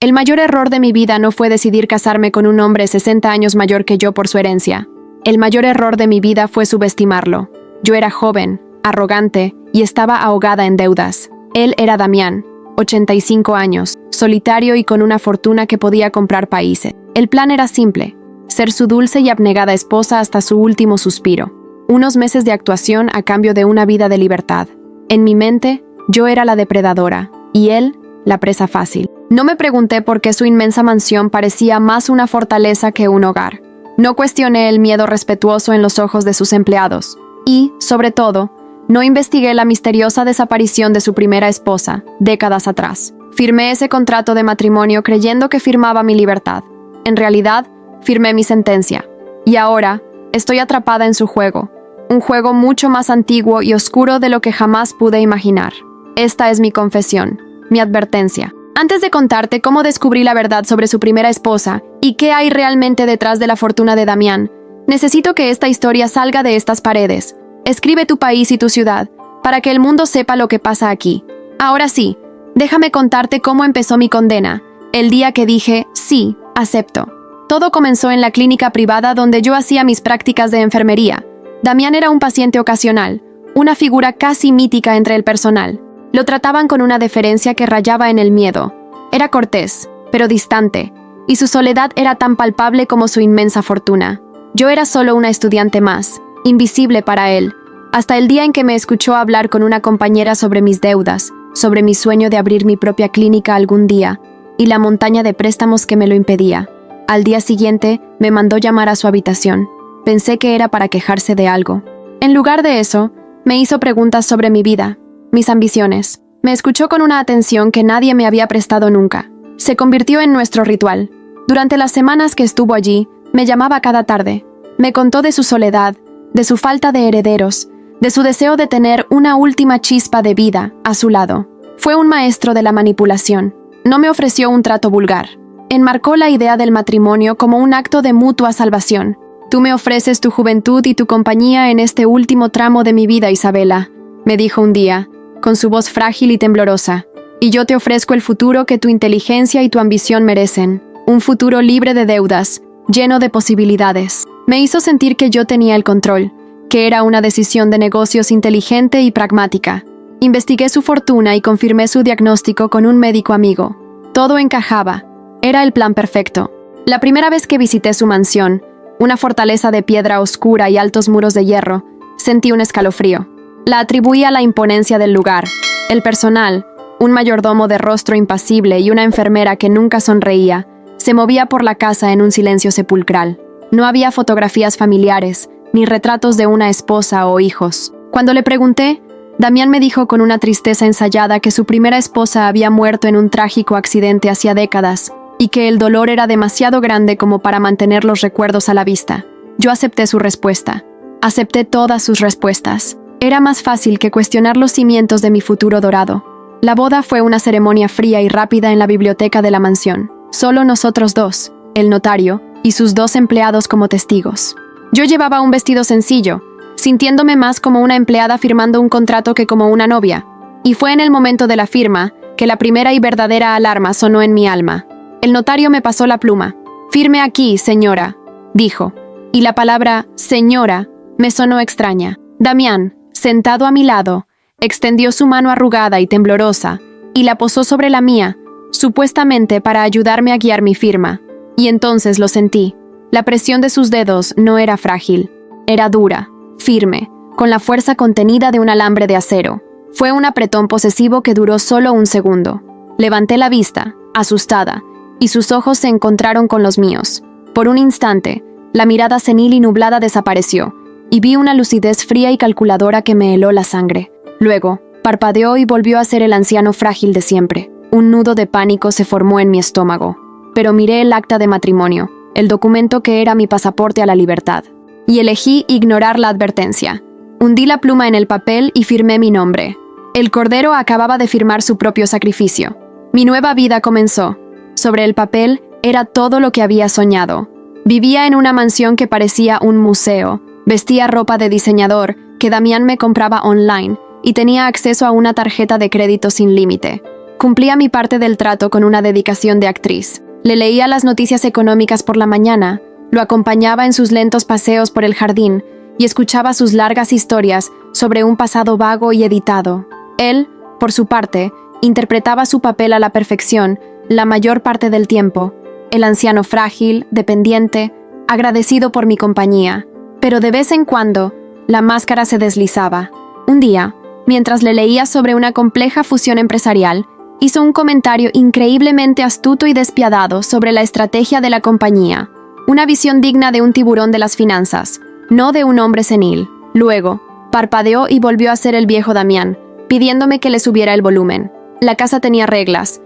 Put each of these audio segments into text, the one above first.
El mayor error de mi vida no fue decidir casarme con un hombre 60 años mayor que yo por su herencia. El mayor error de mi vida fue subestimarlo. Yo era joven, arrogante y estaba ahogada en deudas. Él era Damián, 85 años, solitario y con una fortuna que podía comprar países. El plan era simple: ser su dulce y abnegada esposa hasta su último suspiro. Unos meses de actuación a cambio de una vida de libertad. En mi mente, yo era la depredadora y él, la presa fácil. No me pregunté por qué su inmensa mansión parecía más una fortaleza que un hogar. No cuestioné el miedo respetuoso en los ojos de sus empleados. Y, sobre todo, no investigué la misteriosa desaparición de su primera esposa, décadas atrás. Firmé ese contrato de matrimonio creyendo que firmaba mi libertad. En realidad, firmé mi sentencia. Y ahora, estoy atrapada en su juego. Un juego mucho más antiguo y oscuro de lo que jamás pude imaginar. Esta es mi confesión, mi advertencia. Antes de contarte cómo descubrí la verdad sobre su primera esposa y qué hay realmente detrás de la fortuna de Damián, necesito que esta historia salga de estas paredes. Escribe tu país y tu ciudad, para que el mundo sepa lo que pasa aquí. Ahora sí, déjame contarte cómo empezó mi condena, el día que dije, sí, acepto. Todo comenzó en la clínica privada donde yo hacía mis prácticas de enfermería. Damián era un paciente ocasional, una figura casi mítica entre el personal. Lo trataban con una deferencia que rayaba en el miedo. Era cortés, pero distante, y su soledad era tan palpable como su inmensa fortuna. Yo era solo una estudiante más, invisible para él, hasta el día en que me escuchó hablar con una compañera sobre mis deudas, sobre mi sueño de abrir mi propia clínica algún día, y la montaña de préstamos que me lo impedía. Al día siguiente, me mandó llamar a su habitación. Pensé que era para quejarse de algo. En lugar de eso, me hizo preguntas sobre mi vida, mis ambiciones. Me escuchó con una atención que nadie me había prestado nunca. Se convirtió en nuestro ritual. Durante las semanas que estuvo allí, me llamaba cada tarde. Me contó de su soledad, de su falta de herederos, de su deseo de tener una última chispa de vida a su lado. Fue un maestro de la manipulación. No me ofreció un trato vulgar. Enmarcó la idea del matrimonio como un acto de mutua salvación. Tú me ofreces tu juventud y tu compañía en este último tramo de mi vida, Isabela, me dijo un día, con su voz frágil y temblorosa. Y yo te ofrezco el futuro que tu inteligencia y tu ambición merecen. Un futuro libre de deudas, lleno de posibilidades. Me hizo sentir que yo tenía el control, que era una decisión de negocios inteligente y pragmática. Investigué su fortuna y confirmé su diagnóstico con un médico amigo. Todo encajaba. Era el plan perfecto. La primera vez que visité su mansión, una fortaleza de piedra oscura y altos muros de hierro, sentí un escalofrío. La atribuí a la imponencia del lugar. El personal, un mayordomo de rostro impasible y una enfermera que nunca sonreía, se movía por la casa en un silencio sepulcral. No había fotografías familiares, ni retratos de una esposa o hijos. Cuando le pregunté, Damián me dijo con una tristeza ensayada que su primera esposa había muerto en un trágico accidente hacía décadas, y que el dolor era demasiado grande como para mantener los recuerdos a la vista. Yo acepté su respuesta. Acepté todas sus respuestas. Era más fácil que cuestionar los cimientos de mi futuro dorado. La boda fue una ceremonia fría y rápida en la biblioteca de la mansión. Solo nosotros dos, el notario y sus 2 empleados como testigos. Yo llevaba un vestido sencillo, sintiéndome más como una empleada firmando un contrato que como una novia. Y fue en el momento de la firma que la primera y verdadera alarma sonó en mi alma. El notario me pasó la pluma. «Firme aquí, señora», dijo. Y la palabra «señora» me sonó extraña. Damián, sentado a mi lado, extendió su mano arrugada y temblorosa y la posó sobre la mía, supuestamente para ayudarme a guiar mi firma. Y entonces lo sentí. La presión de sus dedos no era frágil. Era dura, firme, con la fuerza contenida de un alambre de acero. Fue un apretón posesivo que duró solo un segundo. Levanté la vista, asustada, y sus ojos se encontraron con los míos. Por un instante, la mirada senil y nublada desapareció, y vi una lucidez fría y calculadora que me heló la sangre. Luego, parpadeó y volvió a ser el anciano frágil de siempre. Un nudo de pánico se formó en mi estómago. Pero miré el acta de matrimonio, el documento que era mi pasaporte a la libertad, y elegí ignorar la advertencia. Hundí la pluma en el papel y firmé mi nombre. El cordero acababa de firmar su propio sacrificio. Mi nueva vida comenzó. Sobre el papel era todo lo que había soñado. Vivía en una mansión que parecía un museo, vestía ropa de diseñador que Damián me compraba online y tenía acceso a una tarjeta de crédito sin límite. Cumplía mi parte del trato con una dedicación de actriz. Le leía las noticias económicas por la mañana, lo acompañaba en sus lentos paseos por el jardín y escuchaba sus largas historias sobre un pasado vago y editado. Él, por su parte, interpretaba su papel a la perfección la mayor parte del tiempo, el anciano frágil, dependiente, agradecido por mi compañía. Pero de vez en cuando, la máscara se deslizaba. Un día, mientras le leía sobre una compleja fusión empresarial, hizo un comentario increíblemente astuto y despiadado sobre la estrategia de la compañía, una visión digna de un tiburón de las finanzas, no de un hombre senil. Luego, parpadeó y volvió a ser el viejo Damián, pidiéndome que le subiera el volumen. La casa tenía reglas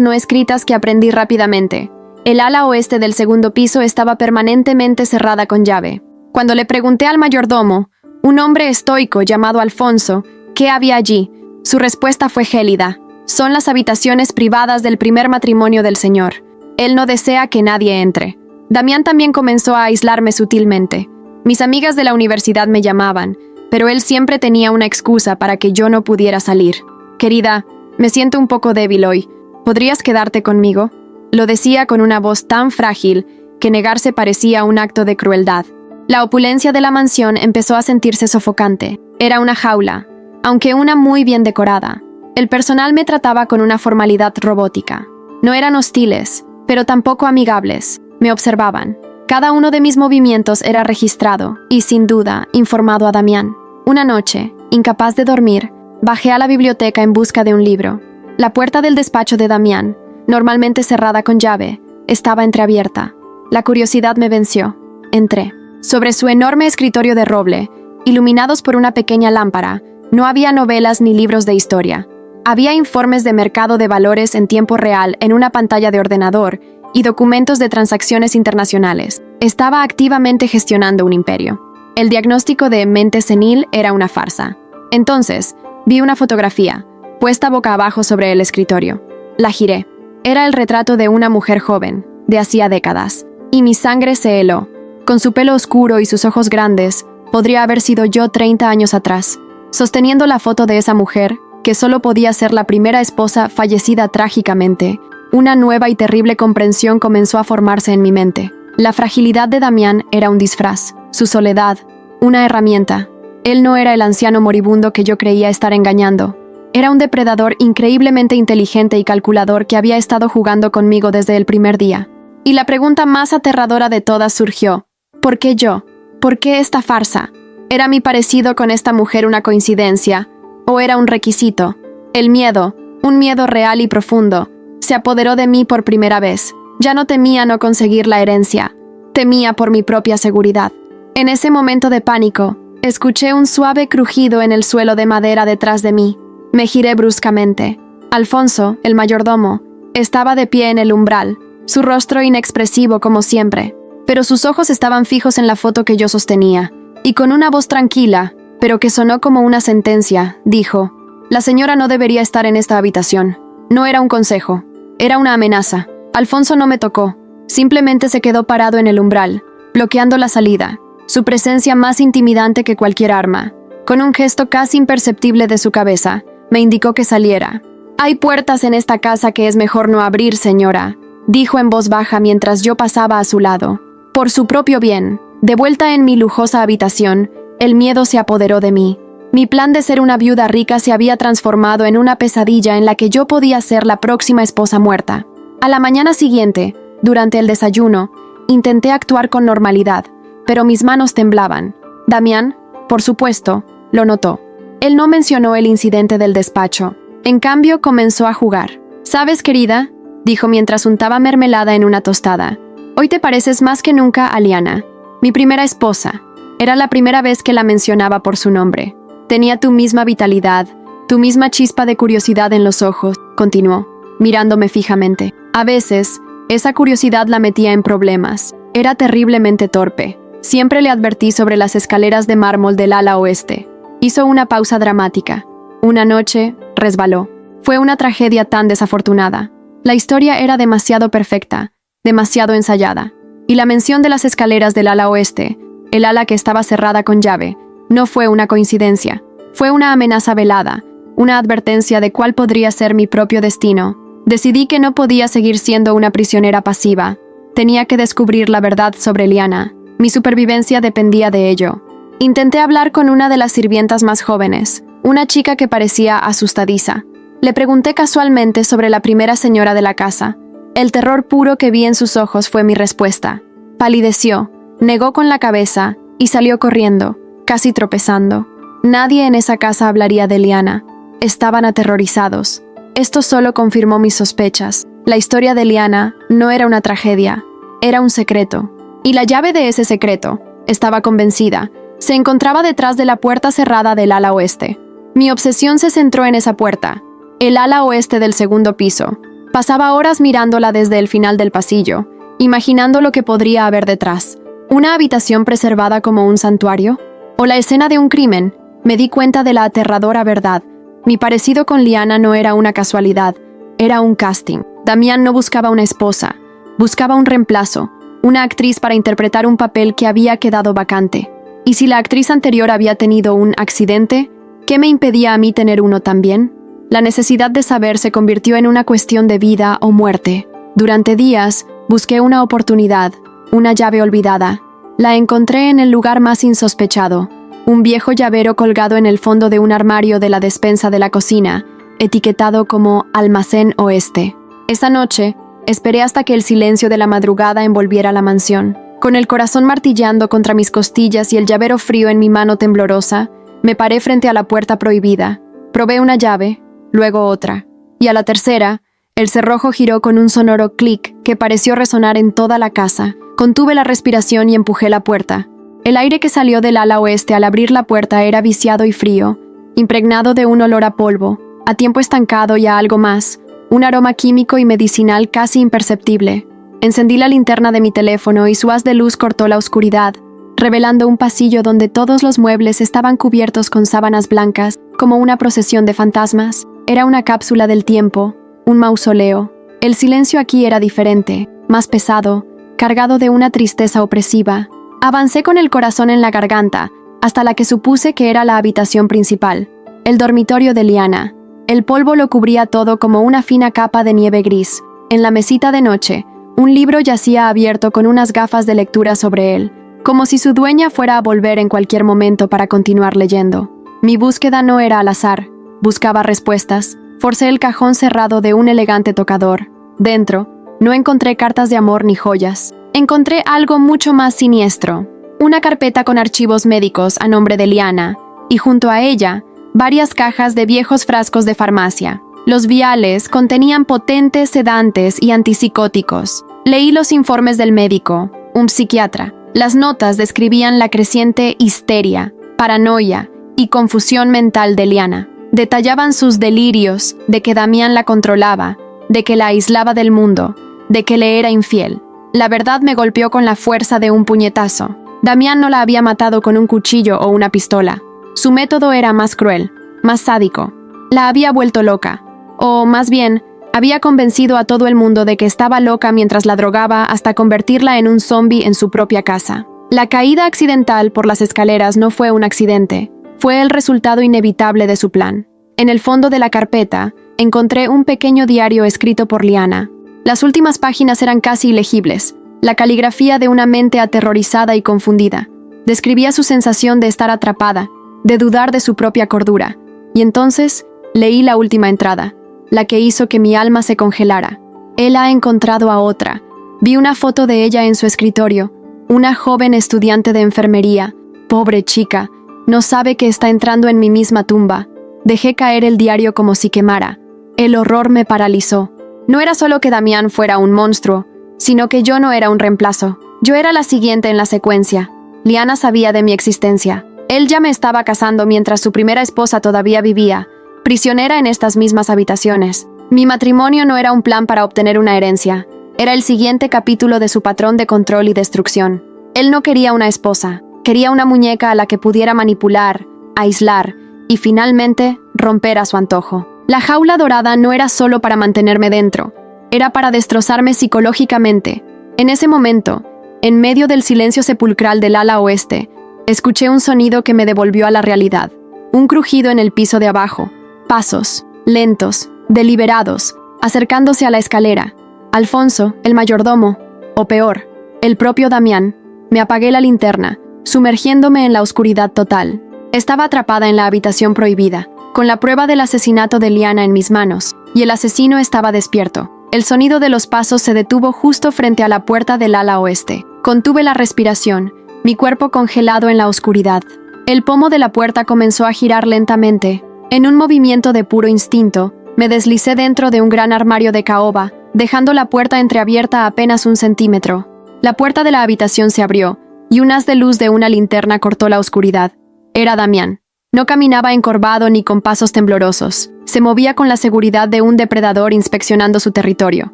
no escritas que aprendí rápidamente. El ala oeste del segundo piso estaba permanentemente cerrada con llave. Cuando le pregunté al mayordomo, un hombre estoico llamado Alfonso, qué había allí, su respuesta fue gélida. Son las habitaciones privadas del primer matrimonio del señor. Él no desea que nadie entre. Damián también comenzó a aislarme sutilmente. Mis amigas de la universidad me llamaban, pero él siempre tenía una excusa para que yo no pudiera salir. Querida, me siento un poco débil hoy. ¿Podrías quedarte conmigo? Lo decía con una voz tan frágil que negarse parecía un acto de crueldad. La opulencia de la mansión empezó a sentirse sofocante. Era una jaula, aunque una muy bien decorada. El personal me trataba con una formalidad robótica. No eran hostiles, pero tampoco amigables. Me observaban. Cada uno de mis movimientos era registrado y, sin duda, informado a Damián. Una noche, incapaz de dormir, bajé a la biblioteca en busca de un libro. La puerta del despacho de Damián, normalmente cerrada con llave, estaba entreabierta. La curiosidad me venció. Entré. Sobre su enorme escritorio de roble, iluminados por una pequeña lámpara, no había novelas ni libros de historia. Había informes de mercado de valores en tiempo real en una pantalla de ordenador y documentos de transacciones internacionales. Estaba activamente gestionando un imperio. El diagnóstico de mente senil era una farsa. Entonces, vi una fotografía, puesta boca abajo sobre el escritorio. La giré. Era el retrato de una mujer joven, de hacía décadas, y mi sangre se heló. Con su pelo oscuro y sus ojos grandes, podría haber sido yo 30 años atrás. Sosteniendo la foto de esa mujer, que solo podía ser la primera esposa fallecida trágicamente, una nueva y terrible comprensión comenzó a formarse en mi mente. La fragilidad de Damián era un disfraz, su soledad, una herramienta. Él no era el anciano moribundo que yo creía estar engañando. Era un depredador increíblemente inteligente y calculador que había estado jugando conmigo desde el primer día. Y la pregunta más aterradora de todas surgió: ¿por qué yo? ¿Por qué esta farsa? ¿Era mi parecido con esta mujer una coincidencia? ¿O era un requisito? El miedo, un miedo real y profundo, se apoderó de mí por primera vez. Ya no temía no conseguir la herencia. Temía por mi propia seguridad. En ese momento de pánico, escuché un suave crujido en el suelo de madera detrás de mí. Me giré bruscamente. Alfonso, el mayordomo, estaba de pie en el umbral, su rostro inexpresivo como siempre, pero sus ojos estaban fijos en la foto que yo sostenía, y con una voz tranquila, pero que sonó como una sentencia, dijo: «La señora no debería estar en esta habitación». No era un consejo, era una amenaza. Alfonso no me tocó, simplemente se quedó parado en el umbral, bloqueando la salida, su presencia más intimidante que cualquier arma. Con un gesto casi imperceptible de su cabeza, me indicó que saliera. «Hay puertas en esta casa que es mejor no abrir, señora», dijo en voz baja mientras yo pasaba a su lado. Por su propio bien, de vuelta en mi lujosa habitación, el miedo se apoderó de mí. Mi plan de ser una viuda rica se había transformado en una pesadilla en la que yo podía ser la próxima esposa muerta. A la mañana siguiente, durante el desayuno, intenté actuar con normalidad, pero mis manos temblaban. Damián, por supuesto, lo notó. Él no mencionó el incidente del despacho. En cambio, comenzó a jugar. «¿Sabes, querida?», dijo mientras untaba mermelada en una tostada. «Hoy te pareces más que nunca a Liana, mi primera esposa». Era la primera vez que la mencionaba por su nombre. «Tenía tu misma vitalidad, tu misma chispa de curiosidad en los ojos», continuó, mirándome fijamente. A veces, esa curiosidad la metía en problemas. Era terriblemente torpe. Siempre le advertí sobre las escaleras de mármol del ala oeste. Hizo una pausa dramática. Una noche, resbaló. Fue una tragedia tan desafortunada. La historia era demasiado perfecta, demasiado ensayada. Y la mención de las escaleras del ala oeste, el ala que estaba cerrada con llave, no fue una coincidencia. Fue una amenaza velada, una advertencia de cuál podría ser mi propio destino. Decidí que no podía seguir siendo una prisionera pasiva. Tenía que descubrir la verdad sobre Liana. Mi supervivencia dependía de ello. Intenté hablar con una de las sirvientas más jóvenes, una chica que parecía asustadiza. Le pregunté casualmente sobre la primera señora de la casa. El terror puro que vi en sus ojos fue mi respuesta. Palideció, negó con la cabeza y salió corriendo, casi tropezando. Nadie en esa casa hablaría de Liana. Estaban aterrorizados. Esto solo confirmó mis sospechas. La historia de Liana no era una tragedia, era un secreto. Y la llave de ese secreto, estaba convencida, se encontraba detrás de la puerta cerrada del ala oeste. Mi obsesión se centró en esa puerta, el ala oeste del segundo piso. Pasaba horas mirándola desde el final del pasillo, imaginando lo que podría haber detrás. ¿Una habitación preservada como un santuario? ¿O la escena de un crimen? Me di cuenta de la aterradora verdad. Mi parecido con Liana no era una casualidad, era un casting. Damián no buscaba una esposa, buscaba un reemplazo, una actriz para interpretar un papel que había quedado vacante. Y si la actriz anterior había tenido un accidente, ¿qué me impedía a mí tener uno también? La necesidad de saber se convirtió en una cuestión de vida o muerte. Durante días, busqué una oportunidad, una llave olvidada. La encontré en el lugar más insospechado. Un viejo llavero colgado en el fondo de un armario de la despensa de la cocina, etiquetado como Almacén Oeste. Esa noche, esperé hasta que el silencio de la madrugada envolviera la mansión. Con el corazón martillando contra mis costillas y el llavero frío en mi mano temblorosa, me paré frente a la puerta prohibida. Probé una llave, luego otra, y a la tercera, el cerrojo giró con un sonoro clic que pareció resonar en toda la casa. Contuve la respiración y empujé la puerta. El aire que salió del ala oeste al abrir la puerta era viciado y frío, impregnado de un olor a polvo, a tiempo estancado y a algo más, un aroma químico y medicinal casi imperceptible. Encendí la linterna de mi teléfono y su haz de luz cortó la oscuridad, revelando un pasillo donde todos los muebles estaban cubiertos con sábanas blancas, como una procesión de fantasmas. Era una cápsula del tiempo, un mausoleo. El silencio aquí era diferente, más pesado, cargado de una tristeza opresiva. Avancé con el corazón en la garganta, hasta la que supuse que era la habitación principal, el dormitorio de Liana. El polvo lo cubría todo como una fina capa de nieve gris. En la mesita de noche, un libro yacía abierto con unas gafas de lectura sobre él, como si su dueña fuera a volver en cualquier momento para continuar leyendo. Mi búsqueda no era al azar, buscaba respuestas. Forcé el cajón cerrado de un elegante tocador. Dentro, no encontré cartas de amor ni joyas. Encontré algo mucho más siniestro. Una carpeta con archivos médicos a nombre de Liana, y junto a ella, varias cajas de viejos frascos de farmacia. Los viales contenían potentes sedantes y antipsicóticos. Leí los informes del médico, un psiquiatra. Las notas describían la creciente histeria, paranoia y confusión mental de Liana. Detallaban sus delirios de que Damián la controlaba, de que la aislaba del mundo, de que le era infiel. La verdad me golpeó con la fuerza de un puñetazo. Damián no la había matado con un cuchillo o una pistola. Su método era más cruel, más sádico. La había vuelto loca. O, más bien, había convencido a todo el mundo de que estaba loca mientras la drogaba hasta convertirla en un zombie en su propia casa. La caída accidental por las escaleras no fue un accidente. Fue el resultado inevitable de su plan. En el fondo de la carpeta, encontré un pequeño diario escrito por Liana. Las últimas páginas eran casi ilegibles, la caligrafía de una mente aterrorizada y confundida. Describía su sensación de estar atrapada, de dudar de su propia cordura. Y entonces, leí la última entrada, la que hizo que mi alma se congelara. Él ha encontrado a otra. Vi una foto de ella en su escritorio, una joven estudiante de enfermería. Pobre chica, no sabe que está entrando en mi misma tumba. Dejé caer el diario como si quemara. El horror me paralizó. No era solo que Damián fuera un monstruo, sino que yo no era un reemplazo. Yo era la siguiente en la secuencia. Liana sabía de mi existencia. Él ya me estaba casando mientras su primera esposa todavía vivía, prisionera en estas mismas habitaciones. Mi matrimonio no era un plan para obtener una herencia. Era el siguiente capítulo de su patrón de control y destrucción. Él no quería una esposa. Quería una muñeca a la que pudiera manipular, aislar y finalmente romper a su antojo. La jaula dorada no era solo para mantenerme dentro, era para destrozarme psicológicamente. En ese momento, en medio del silencio sepulcral del ala oeste, escuché un sonido que me devolvió a la realidad. Un crujido en el piso de abajo, Pasos, lentos, deliberados, acercándose a la escalera. Alfonso, el mayordomo, o peor, el propio Damián. Me apagué la linterna, sumergiéndome en la oscuridad total. Estaba atrapada en la habitación prohibida, con la prueba del asesinato de Liana en mis manos, y el asesino estaba despierto. El sonido de los pasos se detuvo justo frente a la puerta del ala oeste. Contuve la respiración, mi cuerpo congelado en la oscuridad. El pomo de la puerta comenzó a girar lentamente. En un movimiento de puro instinto, me deslicé dentro de un gran armario de caoba, dejando la puerta entreabierta a apenas 1 centímetro. La puerta de la habitación se abrió, y un haz de luz de una linterna cortó la oscuridad. Era Damián. No caminaba encorvado ni con pasos temblorosos. Se movía con la seguridad de un depredador inspeccionando su territorio.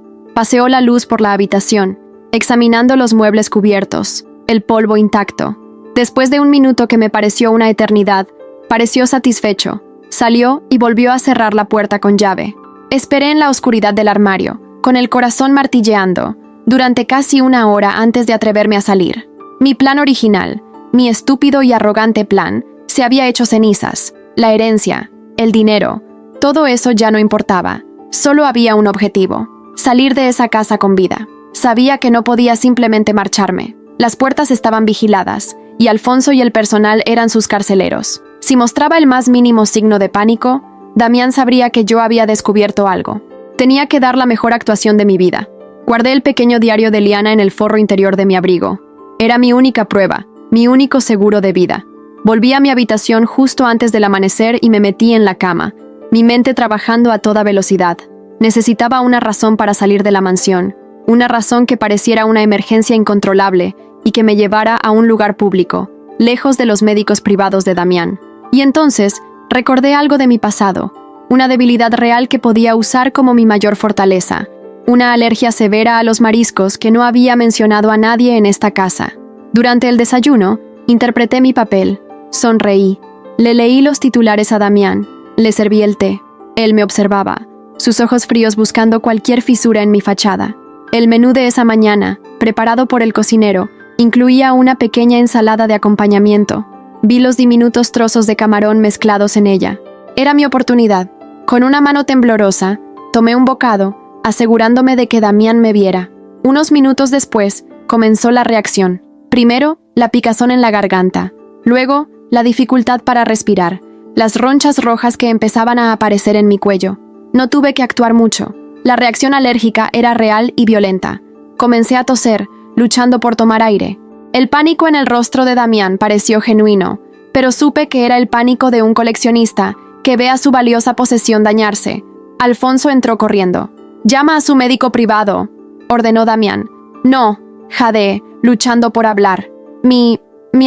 Paseó la luz por la habitación, examinando los muebles cubiertos, el polvo intacto. Después de 1 minuto que me pareció una eternidad, pareció satisfecho. Salió y volvió a cerrar la puerta con llave. Esperé en la oscuridad del armario, con el corazón martilleando, durante casi 1 hora antes de atreverme a salir. Mi plan original, mi estúpido y arrogante plan, se había hecho cenizas. La herencia, el dinero, todo eso ya no importaba. Solo había un objetivo: salir de esa casa con vida. Sabía que no podía simplemente marcharme. Las puertas estaban vigiladas, y Alfonso y el personal eran sus carceleros. Si mostraba el más mínimo signo de pánico, Damián sabría que yo había descubierto algo. Tenía que dar la mejor actuación de mi vida. Guardé el pequeño diario de Liana en el forro interior de mi abrigo. Era mi única prueba, mi único seguro de vida. Volví a mi habitación justo antes del amanecer y me metí en la cama, mi mente trabajando a toda velocidad. Necesitaba una razón para salir de la mansión, una razón que pareciera una emergencia incontrolable y que me llevara a un lugar público, lejos de los médicos privados de Damián. Y entonces, recordé algo de mi pasado, una debilidad real que podía usar como mi mayor fortaleza, una alergia severa a los mariscos que no había mencionado a nadie en esta casa. Durante el desayuno, interpreté mi papel. Sonreí. Le leí los titulares a Damián. Le serví el té. Él me observaba, sus ojos fríos buscando cualquier fisura en mi fachada. El menú de esa mañana, preparado por el cocinero, incluía una pequeña ensalada de acompañamiento. Vi los diminutos trozos de camarón mezclados en ella. Era mi oportunidad. Con una mano temblorosa, tomé un bocado, asegurándome de que Damián me viera. Unos minutos después, comenzó la reacción. Primero, la picazón en la garganta. Luego, la dificultad para respirar, las ronchas rojas que empezaban a aparecer en mi cuello. No tuve que actuar mucho. La reacción alérgica era real y violenta. Comencé a toser, luchando por tomar aire. El pánico en el rostro de Damián pareció genuino, pero supe que era el pánico de un coleccionista que ve a su valiosa posesión dañarse. Alfonso entró corriendo. «Llama a su médico privado», ordenó Damián. «No», jadeé, luchando por hablar. Mi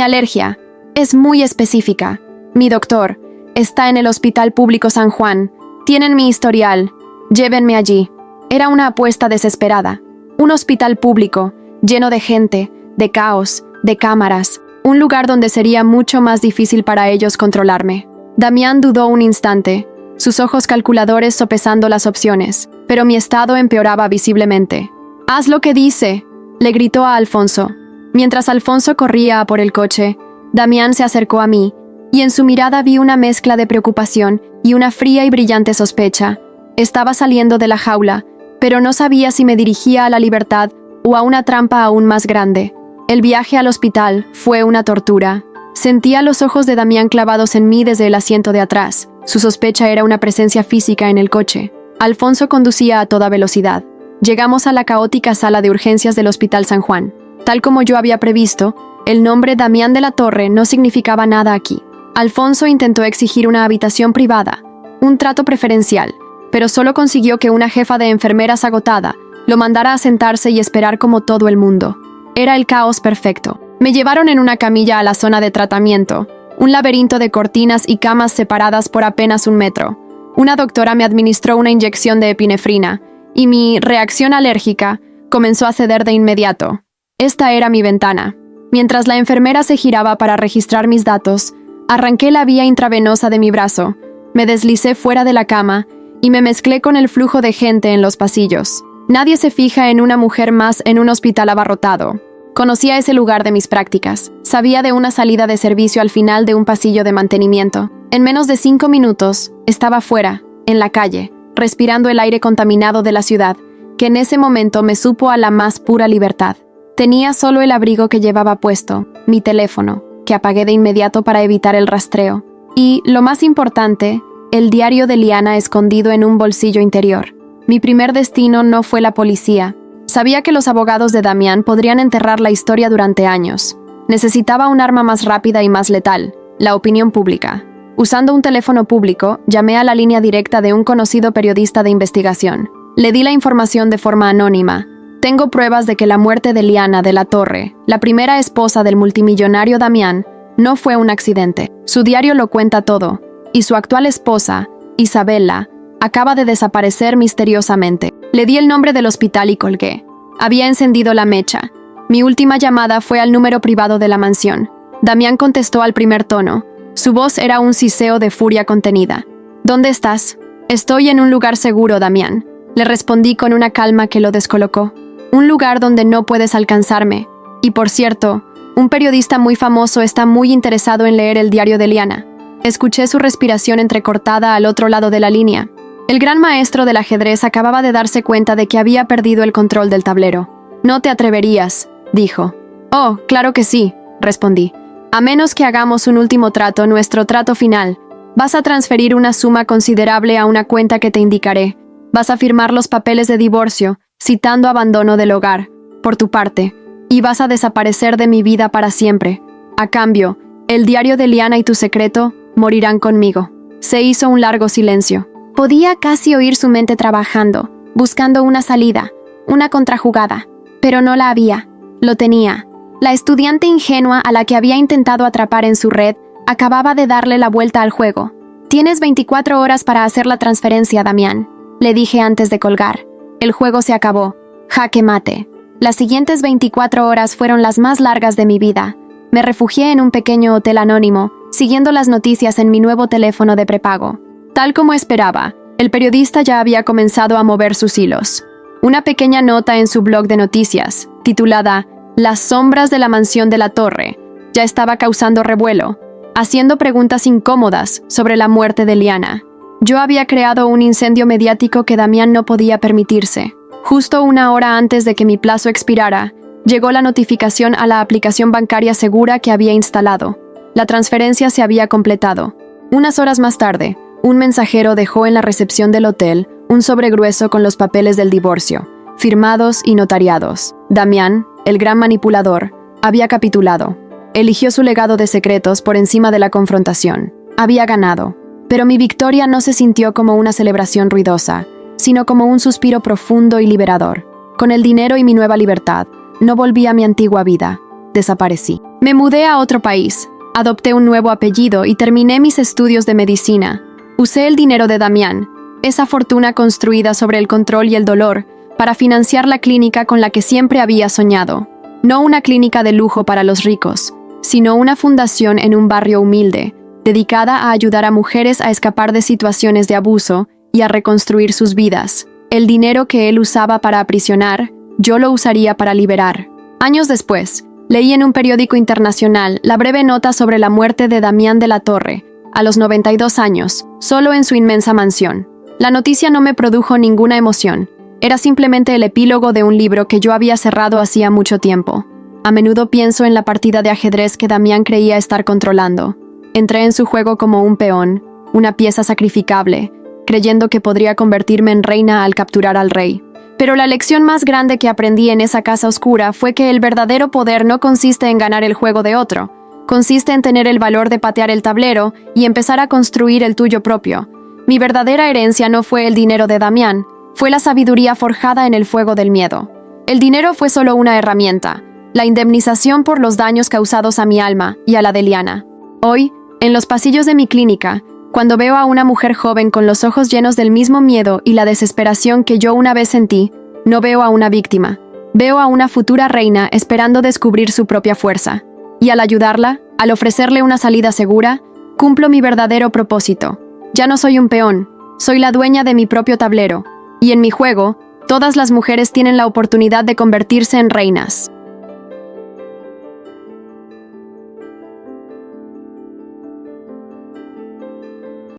alergia es muy específica. Mi doctor está en el Hospital Público San Juan. Tienen mi historial. Llévenme allí». Era una apuesta desesperada. Un hospital público, lleno de gente, de caos, de cámaras. Un lugar donde sería mucho más difícil para ellos controlarme. Damián dudó un instante, sus ojos calculadores sopesando las opciones, pero mi estado empeoraba visiblemente. «Haz lo que dice», le gritó a Alfonso. Mientras Alfonso corría a por el coche, Damián se acercó a mí, y en su mirada vi una mezcla de preocupación y una fría y brillante sospecha. Estaba saliendo de la jaula, pero no sabía si me dirigía a la libertad o a una trampa aún más grande. El viaje al hospital fue una tortura. Sentía los ojos de Damián clavados en mí desde el asiento de atrás. Su sospecha era una presencia física en el coche. Alfonso conducía a toda velocidad. Llegamos a la caótica sala de urgencias del Hospital San Juan. Tal como yo había previsto, el nombre Damián de la Torre no significaba nada aquí. Alfonso intentó exigir una habitación privada, un trato preferencial, pero solo consiguió que una jefa de enfermeras agotada lo mandara a sentarse y esperar como todo el mundo. Era el caos perfecto. Me llevaron en una camilla a la zona de tratamiento, un laberinto de cortinas y camas separadas por apenas 1 metro. Una doctora me administró una inyección de epinefrina, y mi reacción alérgica comenzó a ceder de inmediato. Esta era mi ventana. Mientras la enfermera se giraba para registrar mis datos, arranqué la vía intravenosa de mi brazo, me deslicé fuera de la cama y me mezclé con el flujo de gente en los pasillos. Nadie se fija en una mujer más en un hospital abarrotado. Conocía ese lugar de mis prácticas. Sabía de una salida de servicio al final de un pasillo de mantenimiento. En menos de 5 minutos, estaba fuera, en la calle, respirando el aire contaminado de la ciudad, que en ese momento me supo a la más pura libertad. Tenía solo el abrigo que llevaba puesto, mi teléfono, que apagué de inmediato para evitar el rastreo, y, lo más importante, el diario de Liana escondido en un bolsillo interior. Mi primer destino no fue la policía. Sabía que los abogados de Damián podrían enterrar la historia durante años. Necesitaba un arma más rápida y más letal, la opinión pública. Usando un teléfono público, llamé a la línea directa de un conocido periodista de investigación. Le di la información de forma anónima. Tengo pruebas de que la muerte de Liana de la Torre, la primera esposa del multimillonario Damián, no fue un accidente. Su diario lo cuenta todo, y su actual esposa, Isabella, acaba de desaparecer misteriosamente. Le di el nombre del hospital y colgué. Había encendido la mecha. Mi última llamada fue al número privado de la mansión. Damián contestó al primer tono. Su voz era un siseo de furia contenida. ¿Dónde estás? Estoy en un lugar seguro, Damián. Le respondí con una calma que lo descolocó. Un lugar donde no puedes alcanzarme. Y por cierto, un periodista muy famoso está muy interesado en leer el diario de Liana. Escuché su respiración entrecortada al otro lado de la línea. El gran maestro del ajedrez acababa de darse cuenta de que había perdido el control del tablero. No te atreverías, dijo. Oh, claro que sí, respondí. A menos que hagamos un último trato, nuestro trato final. Vas a transferir una suma considerable a una cuenta que te indicaré. Vas a firmar los papeles de divorcio, citando abandono del hogar, por tu parte, y vas a desaparecer de mi vida para siempre. A cambio, el diario de Liana y tu secreto morirán conmigo. Se hizo un largo silencio. Podía casi oír su mente trabajando, buscando una salida, una contrajugada, pero no la había. Lo tenía. La estudiante ingenua a la que había intentado atrapar en su red acababa de darle la vuelta al juego. Tienes 24 horas para hacer la transferencia, Damián, le dije antes de colgar. El juego se acabó. Jaque mate. Las siguientes 24 horas fueron las más largas de mi vida. Me refugié en un pequeño hotel anónimo, siguiendo las noticias en mi nuevo teléfono de prepago. Tal como esperaba, el periodista ya había comenzado a mover sus hilos. Una pequeña nota en su blog de noticias, titulada Las sombras de la mansión de la Torre, ya estaba causando revuelo, haciendo preguntas incómodas sobre la muerte de Liana. Yo había creado un incendio mediático que Damián no podía permitirse. Justo una hora antes de que mi plazo expirara, llegó la notificación a la aplicación bancaria segura que había instalado. La transferencia se había completado. Unas horas más tarde, un mensajero dejó en la recepción del hotel un sobre grueso con los papeles del divorcio, firmados y notariados. Damián, el gran manipulador, había capitulado. Eligió su legado de secretos por encima de la confrontación. Había ganado. Pero mi victoria no se sintió como una celebración ruidosa, sino como un suspiro profundo y liberador. Con el dinero y mi nueva libertad, no volví a mi antigua vida. Desaparecí. Me mudé a otro país, adopté un nuevo apellido y terminé mis estudios de medicina. Usé el dinero de Damián, esa fortuna construida sobre el control y el dolor, para financiar la clínica con la que siempre había soñado. No una clínica de lujo para los ricos, sino una fundación en un barrio humilde, dedicada a ayudar a mujeres a escapar de situaciones de abuso y a reconstruir sus vidas. El dinero que él usaba para aprisionar, yo lo usaría para liberar. Años después, leí en un periódico internacional la breve nota sobre la muerte de Damián de la Torre, a los 92 años, solo en su inmensa mansión. La noticia no me produjo ninguna emoción. Era simplemente el epílogo de un libro que yo había cerrado hacía mucho tiempo. A menudo pienso en la partida de ajedrez que Damián creía estar controlando. Entré en su juego como un peón, una pieza sacrificable, creyendo que podría convertirme en reina al capturar al rey. Pero la lección más grande que aprendí en esa casa oscura fue que el verdadero poder no consiste en ganar el juego de otro, consiste en tener el valor de patear el tablero y empezar a construir el tuyo propio. Mi verdadera herencia no fue el dinero de Damián, fue la sabiduría forjada en el fuego del miedo. El dinero fue solo una herramienta, la indemnización por los daños causados a mi alma y a la de Liana. Hoy, en los pasillos de mi clínica, cuando veo a una mujer joven con los ojos llenos del mismo miedo y la desesperación que yo una vez sentí, no veo a una víctima. Veo a una futura reina esperando descubrir su propia fuerza. Y al ayudarla, al ofrecerle una salida segura, cumplo mi verdadero propósito. Ya no soy un peón, soy la dueña de mi propio tablero. Y en mi juego, todas las mujeres tienen la oportunidad de convertirse en reinas.